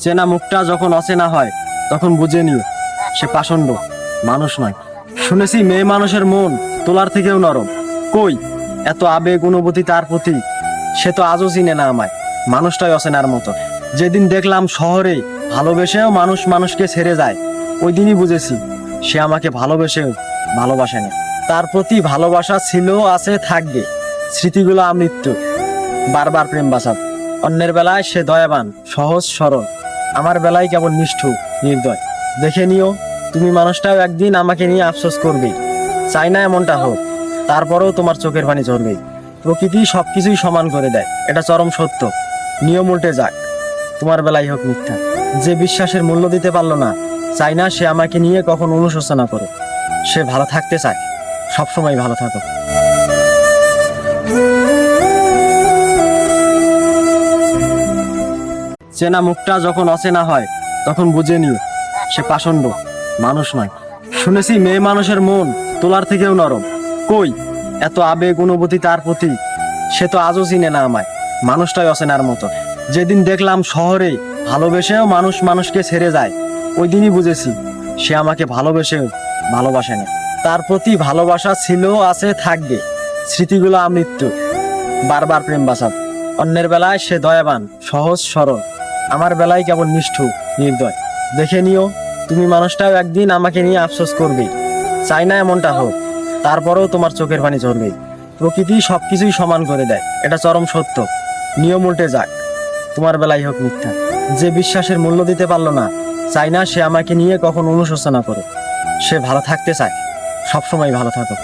চেনা মুখটা যখন অচেনা হয় তখন বুঝে নিও সে পাষণ্ড, মানুষ নয়। শুনেছি মেয়ে মানুষের মন তোলার থেকেও নরম। কই এত আবেগ অনুভূতি তার প্রতি? সে তো আজও চিনে না আমায়, মানুষটাই অচেনার মতো। যেদিন দেখলাম শহরে ভালোবেসেও মানুষ মানুষকে ছেড়ে যায়, ওই দিনই বুঝেছি সে আমাকে ভালোবেসেও ভালোবাসে না। তার প্রতি ভালোবাসা ছিল, আছে, থাকবে। স্মৃতিগুলো আমৃত্যু, বারবার প্রেম বাঁচাত। অন্যের বেলায় সে দয়াবান, সহজ সরল, আমার বেলায় কেবল নিষ্ঠুর, নির্দয়। দেখে নিও তুমি মানুষটাও একদিন আমাকে নিয়ে আফসোস করবে। চাই না এমনটা হোক, তারপরেও তোমার চোখের পানি ঝরবে। প্রকৃতি সবকিছুই সমান করে দেয়, এটা চরম সত্য। নিয়ম উল্টে যাক, তোমার বেলায় হোক মিথ্যা। যে বিশ্বাসের মূল্য দিতে পারলো না, চাই না সে আমাকে নিয়ে কখন অনুশোচনা করে। সে ভালো থাকতে চায়, সবসময় ভালো থাকো। চেনা মুখটা যখন অচেনা হয় তখন বুঝে নিও সে পাষণ্ড, মানুষ নয়। শুনেছি মেয়ে মানুষের মন তোলার থেকেও নরম। কই এত আবেগ অনুভূতি তার প্রতি? সে তো আজও চিনে না আমায়, মানুষটাই অচেনার মতো। যেদিন দেখলাম শহরে ভালোবেসেও মানুষ মানুষকে ছেড়ে যায়, ওই দিনই বুঝেছি সে আমাকে ভালোবেসেও ভালোবাসে না। তার প্রতি ভালোবাসা ছিল, আছে, থাকবে। স্মৃতিগুলো আমৃত্যু, বারবার প্রেম বাঁচাত। অন্যের বেলায় সে দয়াবান, সহজ সরল, আমার বেলায় কেবল নিষ্ঠুর, নির্দয়। দেখে নিও তুমি মানুষটাও একদিন আমাকে নিয়ে আফসোস করবে। চাই না এমনটা হোক, তারপরেও তোমার চোখের পানি ঝরবে। প্রকৃতি সবকিছুই সমান করে দেয়, এটা চরম সত্য। নিয়ম উল্টে যাক, তোমার বেলায় হোক মিথ্যা। যে বিশ্বাসের মূল্য দিতে পারলো না, চাই না সে আমাকে নিয়ে কখন অনুশোচনা করে। সে ভালো থাকতে চায়, সবসময় ভালো থাকো।